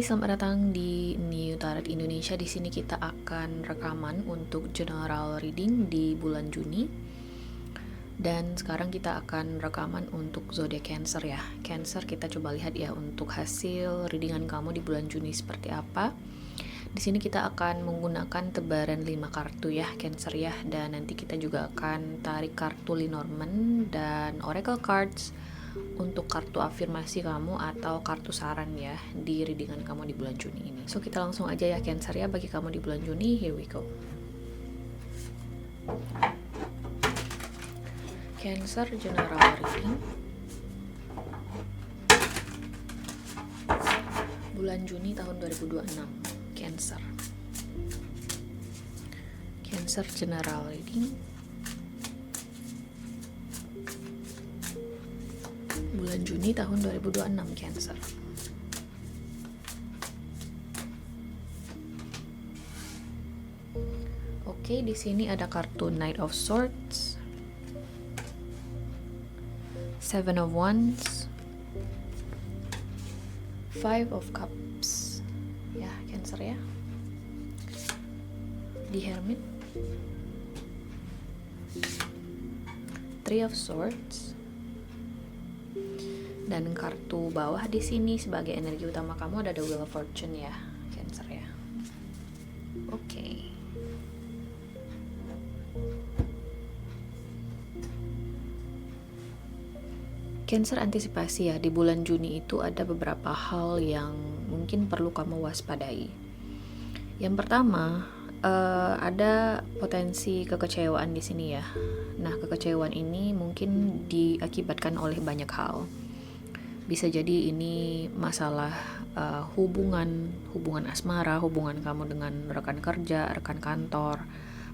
selamat datang di New Tarot Indonesia. Di sini kita akan rekaman untuk general reading di bulan Juni. Dan sekarang kita akan rekaman untuk zodiak Cancer ya. Cancer, kita coba lihat ya untuk hasil readingan kamu di bulan Juni seperti apa. Di sini kita akan menggunakan tebaran 5 kartu ya, Cancer ya. Dan nanti kita juga akan tarik kartu Lenormand dan Oracle Cards untuk kartu afirmasi kamu atau kartu saran ya di readingan kamu di bulan Juni ini. So kita langsung aja ya Cancer ya, bagi kamu di bulan Juni. Here we go. Cancer general reading bulan Juni tahun 2026. Cancer general reading bulan Juni tahun 2026 Cancer. Oke, di sini ada kartu Knight of Swords, Seven of Wands, Five of Cups. Ya, Cancer ya. The Hermit, Three of Swords. Dan kartu bawah di sini sebagai energi utama kamu ada The Wheel of Fortune ya, Cancer ya. Oke. Cancer, antisipasi ya, di bulan Juni itu ada beberapa hal yang mungkin perlu kamu waspadai. Yang pertama, ada potensi kekecewaan di sini ya. Nah, kekecewaan ini mungkin diakibatkan oleh banyak hal. Bisa jadi ini masalah hubungan asmara, hubungan kamu dengan rekan kerja, rekan kantor,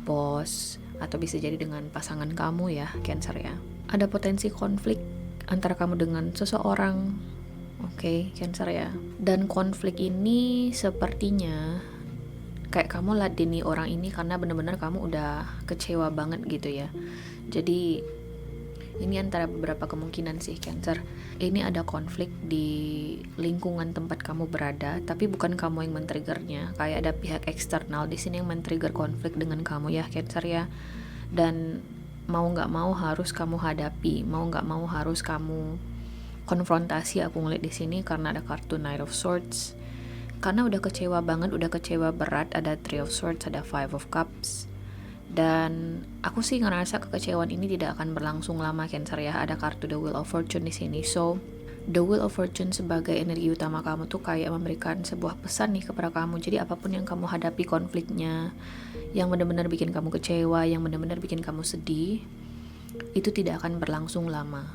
bos, atau bisa jadi dengan pasangan kamu ya, Cancer ya. Ada potensi konflik antara kamu dengan seseorang, oke, Cancer ya. Dan konflik ini sepertinya kayak kamu ladeni orang ini karena benar-benar kamu udah kecewa banget gitu ya. Jadi ini antara beberapa kemungkinan sih, Cancer. Ini ada konflik di lingkungan tempat kamu berada, tapi bukan kamu yang men-triggernya. Kayak ada pihak eksternal di sini yang men-trigger konflik dengan kamu ya, Cancer ya. Dan mau nggak mau harus kamu hadapi, mau nggak mau harus kamu konfrontasi. Aku ngeliat di sini karena ada kartu Knight of Swords. Karena udah kecewa banget, udah kecewa berat, ada Three of Swords, ada Five of Cups. Dan aku sih ngerasa kekecewaan ini tidak akan berlangsung lama, Cancer ya. Ada kartu The Wheel of Fortune di sini. So, The Wheel of Fortune sebagai energi utama kamu tuh kayak memberikan sebuah pesan nih kepada kamu. Jadi apapun yang kamu hadapi konfliknya, yang benar-benar bikin kamu kecewa, yang benar-benar bikin kamu sedih, itu tidak akan berlangsung lama.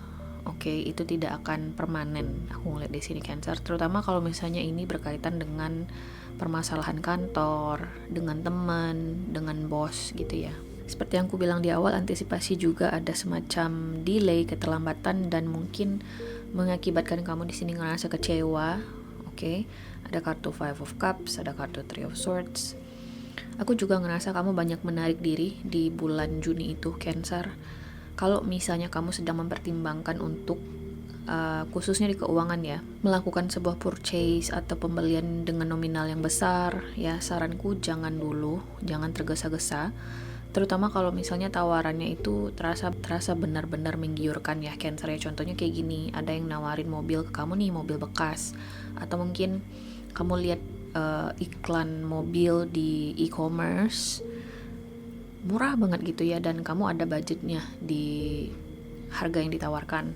Oke, itu tidak akan permanen. Aku ngeliat di sini, Cancer. Terutama kalau misalnya ini berkaitan dengan permasalahan kantor, dengan teman, dengan bos gitu ya. Seperti yang aku bilang di awal, antisipasi juga ada semacam delay, keterlambatan, dan mungkin mengakibatkan kamu di sini ngerasa kecewa. Oke, ada kartu Five of Cups, ada kartu Three of Swords. Aku juga ngerasa kamu banyak menarik diri di bulan Juni itu, Cancer. Kalau misalnya kamu sedang mempertimbangkan untuk khususnya di keuangan ya, melakukan sebuah purchase atau pembelian dengan nominal yang besar ya, saranku jangan dulu, jangan tergesa-gesa. Terutama kalau misalnya tawarannya itu terasa benar-benar menggiurkan ya, Cancer ya. Contohnya kayak gini, ada yang nawarin mobil ke kamu nih, mobil bekas, atau mungkin kamu lihat iklan mobil di e-commerce murah banget gitu ya, dan kamu ada budgetnya di harga yang ditawarkan.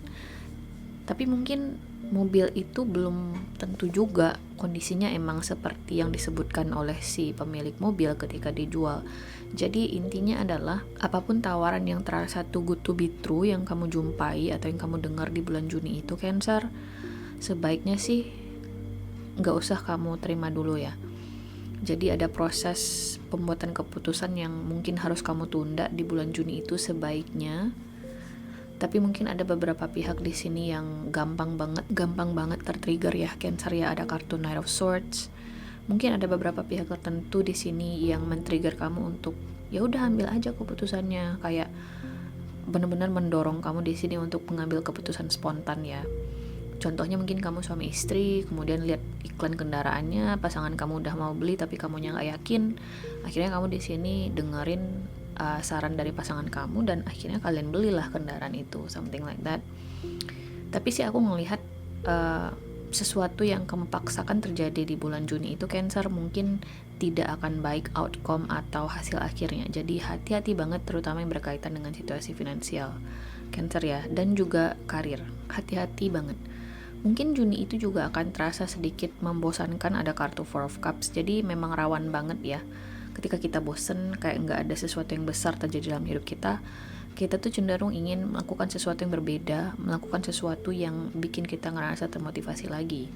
Tapi mungkin mobil itu belum tentu juga kondisinya emang seperti yang disebutkan oleh si pemilik mobil ketika dijual. Jadi intinya adalah apapun tawaran yang terasa too good to be true yang kamu jumpai atau yang kamu dengar di bulan Juni itu, Cancer, sebaiknya sih nggak usah kamu terima dulu ya. Jadi ada proses pembuatan keputusan yang mungkin harus kamu tunda di bulan Juni itu sebaiknya. Tapi mungkin ada beberapa pihak di sini yang gampang banget tertrigger ya, Cancer ya. Ada kartu Knight of Swords. Mungkin ada beberapa pihak tertentu di sini yang men-trigger kamu untuk ya udah ambil aja keputusannya, kayak benar-benar mendorong kamu di sini untuk mengambil keputusan spontan ya. Contohnya mungkin kamu suami istri, kemudian lihat iklan kendaraannya, pasangan kamu udah mau beli tapi kamunya nggak yakin. Akhirnya kamu di sini dengerin saran dari pasangan kamu dan akhirnya kalian belilah kendaraan itu, something like that. Tapi sih aku melihat sesuatu yang kamu paksakan terjadi di bulan Juni itu, Cancer, mungkin tidak akan baik outcome atau hasil akhirnya. Jadi hati-hati banget, terutama yang berkaitan dengan situasi finansial, Cancer ya, dan juga karir. Hati-hati banget. Mungkin Juni itu juga akan terasa sedikit membosankan, ada kartu Four of Cups, jadi memang rawan banget ya. Ketika kita bosen, kayak nggak ada sesuatu yang besar terjadi dalam hidup kita, kita tuh cenderung ingin melakukan sesuatu yang berbeda, melakukan sesuatu yang bikin kita ngerasa termotivasi lagi.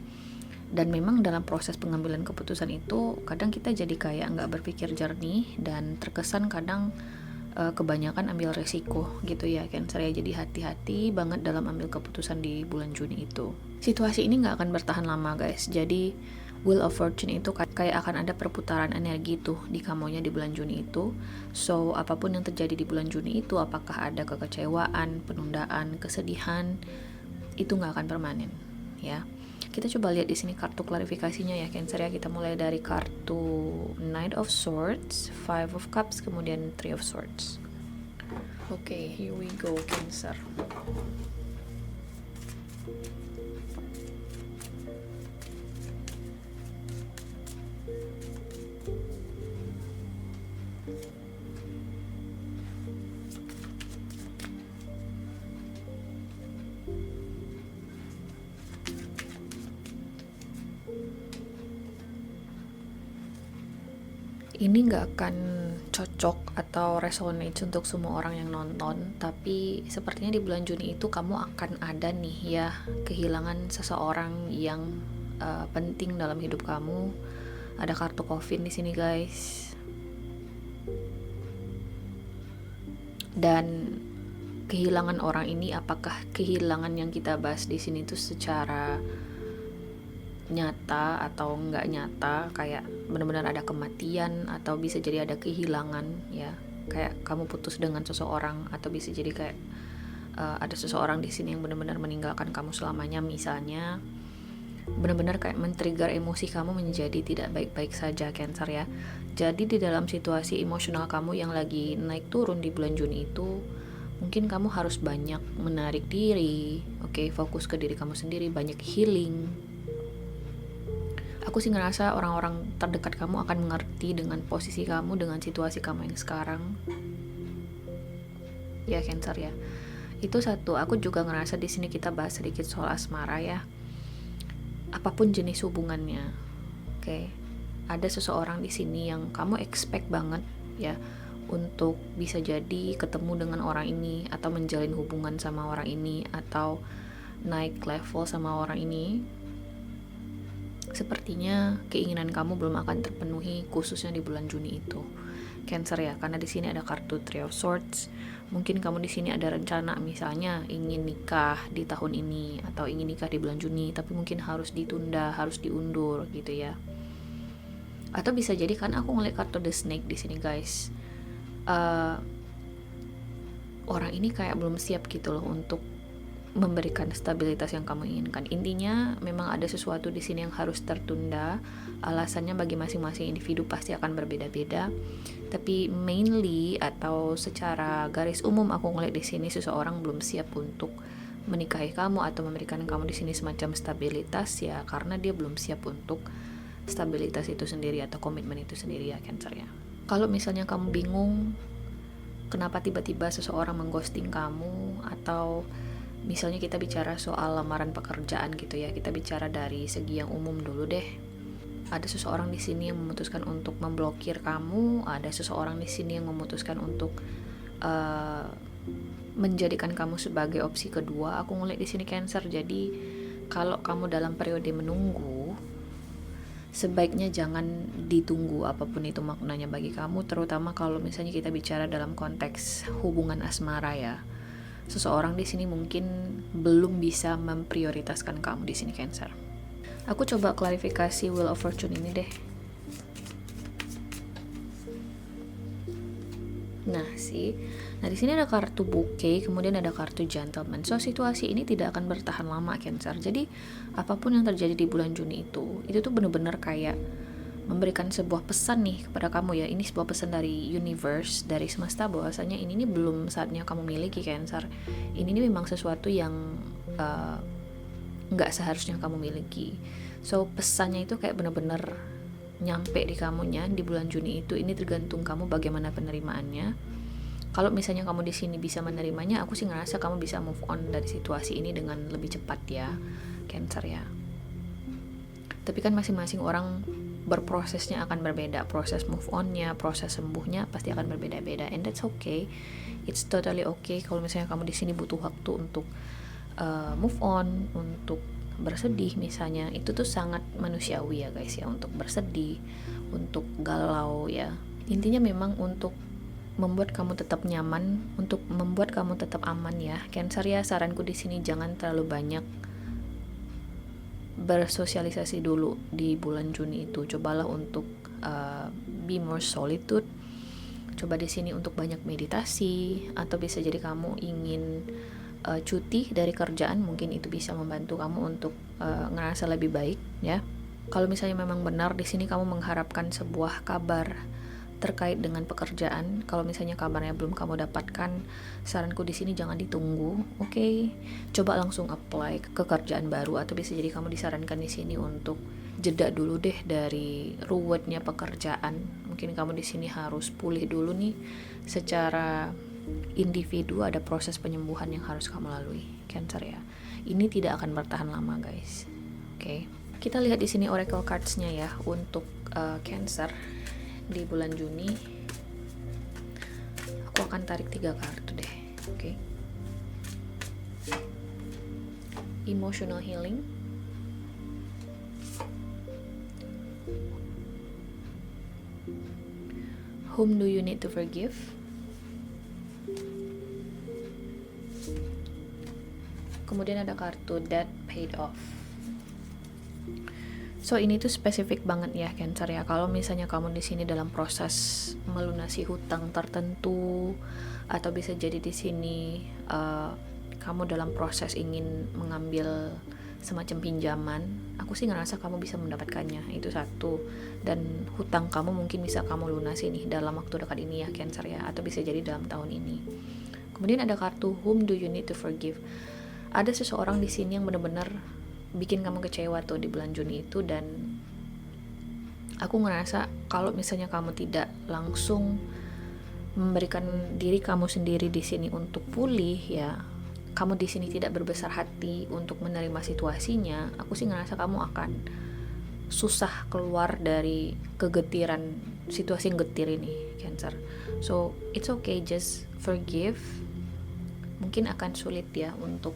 Dan memang dalam proses pengambilan keputusan itu, kadang kita jadi kayak nggak berpikir jernih, dan terkesan kadang kebanyakan ambil resiko gitu ya, Cancer ya. Jadi hati-hati banget dalam ambil keputusan di bulan Juni itu. Situasi ini nggak akan bertahan lama, guys. Jadi Wheel of Fortune itu kayak akan ada perputaran energi tuh di kamunya di bulan Juni itu. So apapun yang terjadi di bulan Juni itu, apakah ada kekecewaan, penundaan, kesedihan, itu nggak akan permanen ya. Kita coba lihat di sini kartu klarifikasinya ya, Cancer ya. Kita mulai dari kartu Knight of Swords, Five of Cups, kemudian Three of Swords. Oke, here we go, Cancer. Ini nggak akan cocok atau resonate untuk semua orang yang nonton, tapi sepertinya di bulan Juni itu kamu akan ada nih ya kehilangan seseorang yang penting dalam hidup kamu. Ada kartu Coffin di sini, guys. Dan kehilangan orang ini, apakah kehilangan yang kita bahas di sini tuh secara nyata atau nggak nyata, kayak benar-benar ada kematian, atau bisa jadi ada kehilangan ya, kayak kamu putus dengan seseorang, atau bisa jadi kayak ada seseorang di sini yang benar-benar meninggalkan kamu selamanya, misalnya. Benar-benar kayak men-trigger emosi kamu menjadi tidak baik-baik saja, Cancer ya. Jadi di dalam situasi emosional kamu yang lagi naik turun di bulan Juni itu, mungkin kamu harus banyak menarik diri, oke, fokus ke diri kamu sendiri, banyak healing. Aku sih ngerasa orang-orang terdekat kamu akan mengerti dengan posisi kamu, dengan situasi kamu yang sekarang. Ya, Cancer ya. Itu satu. Aku juga ngerasa di sini kita bahas sedikit soal asmara ya. Apapun jenis hubungannya, oke. Ada seseorang di sini yang kamu expect banget ya untuk bisa jadi ketemu dengan orang ini, atau menjalin hubungan sama orang ini, atau naik level sama orang ini. Sepertinya keinginan kamu belum akan terpenuhi, khususnya di bulan Juni itu, Cancer ya, karena di sini ada kartu Three of Swords. Mungkin kamu di sini ada rencana, misalnya ingin nikah di tahun ini, atau ingin nikah di bulan Juni, tapi mungkin harus ditunda, harus diundur gitu ya. Atau bisa jadi, kan aku ngeliat kartu The Snake di sini, guys. Orang ini kayak belum siap gitu loh untuk memberikan stabilitas yang kamu inginkan. Intinya memang ada sesuatu di sini yang harus tertunda. Alasannya bagi masing-masing individu pasti akan berbeda-beda. Tapi mainly atau secara garis umum aku ngeliat di sini seseorang belum siap untuk menikahi kamu atau memberikan kamu di sini semacam stabilitas ya, karena dia belum siap untuk stabilitas itu sendiri atau komitmen itu sendiri ya, Cancer ya. Kalau misalnya kamu bingung kenapa tiba-tiba seseorang mengghosting kamu, atau misalnya kita bicara soal lamaran pekerjaan gitu ya, kita bicara dari segi yang umum dulu deh. Ada seseorang di sini yang memutuskan untuk memblokir kamu, ada seseorang di sini yang memutuskan untuk menjadikan kamu sebagai opsi kedua. Aku ngeliat di sini, Cancer. Jadi kalau kamu dalam periode menunggu, sebaiknya jangan ditunggu apapun itu maknanya bagi kamu, terutama kalau misalnya kita bicara dalam konteks hubungan asmara ya. Seseorang di sini mungkin belum bisa memprioritaskan kamu di sini, Cancer. Aku coba klarifikasi Wheel of Fortune ini deh. Nah, nah di sini ada kartu bouquet, kemudian ada kartu gentleman. So situasi ini tidak akan bertahan lama, Cancer. Jadi apapun yang terjadi di bulan Juni itu tuh bener-bener kayak memberikan sebuah pesan nih kepada kamu ya. Ini sebuah pesan dari universe, dari semesta, bahwasanya ini nih belum saatnya kamu miliki, Cancer. Ini nih memang sesuatu yang nggak seharusnya kamu miliki. So pesannya itu kayak bener-bener nyampe di kamunya di bulan Juni itu. Ini tergantung kamu bagaimana penerimaannya. Kalau misalnya kamu di sini bisa menerimanya, aku sih ngerasa kamu bisa move on dari situasi ini dengan lebih cepat ya, Cancer ya. Tapi kan masing-masing orang berprosesnya akan berbeda. Proses move onnya, proses sembuhnya pasti akan berbeda-beda, and that's okay. It's totally okay kalau misalnya kamu di sini butuh waktu untuk move on, untuk bersedih misalnya. Itu tuh sangat manusiawi ya guys ya, untuk bersedih, untuk galau ya. Intinya memang untuk membuat kamu tetap nyaman, untuk membuat kamu tetap aman ya, Cancer ya. Saranku di sini jangan terlalu banyak bersosialisasi dulu di bulan Juni itu. Cobalah untuk be more solitude. Coba di sini untuk banyak meditasi, atau bisa jadi kamu ingin cuti dari kerjaan, mungkin itu bisa membantu kamu untuk ngerasa lebih baik ya. Kalau misalnya memang benar di sini kamu mengharapkan sebuah kabar terkait dengan pekerjaan, kalau misalnya kabarnya belum kamu dapatkan, saranku di sini jangan ditunggu, oke? Coba langsung apply ke kerjaan baru, atau bisa jadi kamu disarankan di sini untuk jeda dulu deh dari ruwetnya pekerjaan. Mungkin kamu di sini harus pulih dulu nih secara individu, ada proses penyembuhan yang harus kamu lalui, Cancer ya. Ini tidak akan bertahan lama guys. Oke. Kita lihat di sini oracle cards-nya ya untuk Cancer di bulan Juni. Aku akan tarik 3 kartu deh. Oke. Emotional healing. Whom do you need to forgive? Kemudian ada kartu Debt Paid Off. So ini tuh spesifik banget ya Cancer ya. Kalau misalnya kamu di sini dalam proses melunasi hutang tertentu, atau bisa jadi di sini kamu dalam proses ingin mengambil semacam pinjaman, aku sih ngerasa kamu bisa mendapatkannya. Itu satu. Dan hutang kamu mungkin bisa kamu lunasi nih dalam waktu dekat ini ya Cancer ya, atau bisa jadi dalam tahun ini. Kemudian ada kartu Whom do you need to forgive? Ada seseorang di sini yang benar-benar bikin kamu kecewa tuh di bulan Juni itu, dan aku ngerasa kalau misalnya kamu tidak langsung memberikan diri kamu sendiri di sini untuk pulih ya, kamu di sini tidak berbesar hati untuk menerima situasinya, aku sih ngerasa kamu akan susah keluar dari kegetiran situasi yang getir ini, Cancer. So it's okay, just forgive. Mungkin akan sulit ya untuk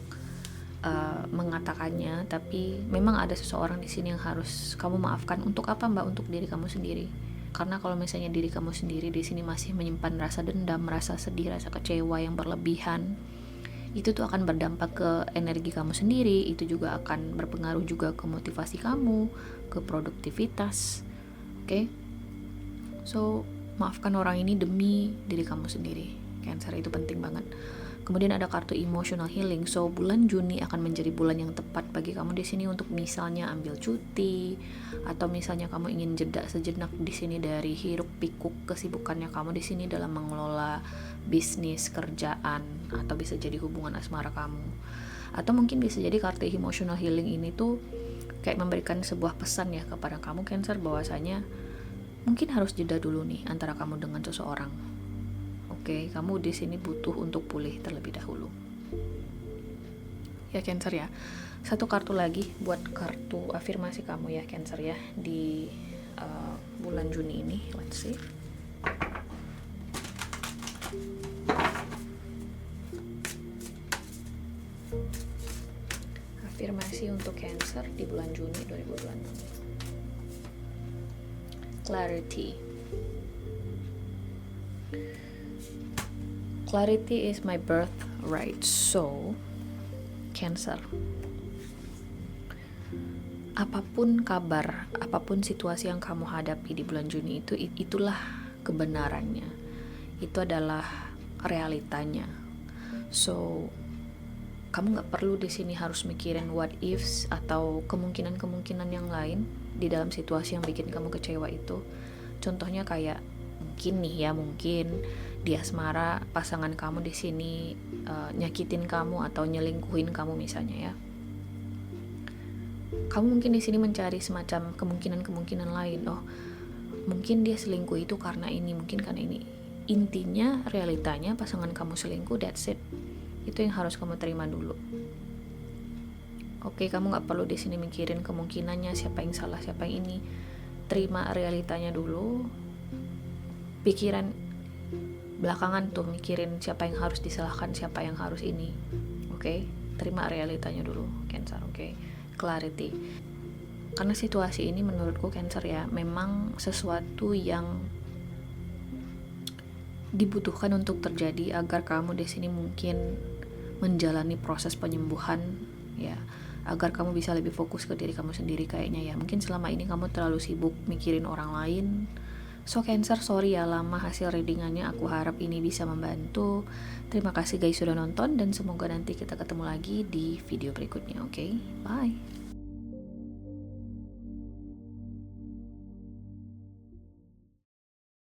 mengatakannya, tapi memang ada seseorang di sini yang harus kamu maafkan. Untuk apa Mbak? Untuk diri kamu sendiri. Karena kalau misalnya diri kamu sendiri di sini masih menyimpan rasa dendam, rasa sedih, rasa kecewa yang berlebihan, itu tuh akan berdampak ke energi kamu sendiri. Itu juga akan berpengaruh juga ke motivasi kamu, ke produktivitas. Oke? So, maafkan orang ini demi diri kamu sendiri. Cancer, itu penting banget. Kemudian ada kartu emotional healing. So bulan Juni akan menjadi bulan yang tepat bagi kamu di sini untuk misalnya ambil cuti, atau misalnya kamu ingin jeda sejenak di sini dari hiruk pikuk kesibukannya kamu di sini dalam mengelola bisnis, kerjaan, atau bisa jadi hubungan asmara kamu. Atau mungkin bisa jadi kartu emotional healing ini tuh kayak memberikan sebuah pesan ya kepada kamu Cancer, bahwasanya mungkin harus jeda dulu nih antara kamu dengan seseorang. Oke, kamu di sini butuh untuk pulih terlebih dahulu. Ya Cancer ya. Satu kartu lagi buat kartu afirmasi kamu ya Cancer ya di bulan Juni ini. Let's see. Afirmasi untuk Cancer di bulan Juni 2026. Clarity. Clarity is my birthright. So, Cancer, apapun kabar, apapun situasi yang kamu hadapi di bulan Juni itu, itulah kebenarannya. itu adalah realitanya. So kamu nggak perlu di sini harus mikirin what ifs atau kemungkinan-kemungkinan yang lain di dalam situasi yang bikin kamu kecewa itu. Contohnya kayak mungkin di asmara pasangan kamu di sini nyakitin kamu atau nyelingkuhin kamu misalnya ya. Kamu mungkin di sini mencari semacam kemungkinan-kemungkinan lain. Oh, mungkin dia selingkuh itu karena ini, mungkin karena ini. Intinya realitanya pasangan kamu selingkuh, that's it. Itu yang harus kamu terima dulu. Oke, kamu nggak perlu di sini mikirin kemungkinannya siapa yang salah, siapa yang ini. Terima realitanya dulu. Pikiran belakangan tuh mikirin siapa yang harus disalahkan, siapa yang harus ini. Oke, terima realitanya dulu, Cancer. Oke, clarity. Karena situasi ini menurutku Cancer ya, memang sesuatu yang dibutuhkan untuk terjadi agar kamu di sini mungkin menjalani proses penyembuhan ya, agar kamu bisa lebih fokus ke diri kamu sendiri kayaknya ya. Mungkin selama ini kamu terlalu sibuk mikirin orang lain. So Cancer, sorry ya lama hasil readingannya, aku harap ini bisa membantu. Terima kasih guys sudah nonton dan semoga nanti kita ketemu lagi di video berikutnya. Oke, bye.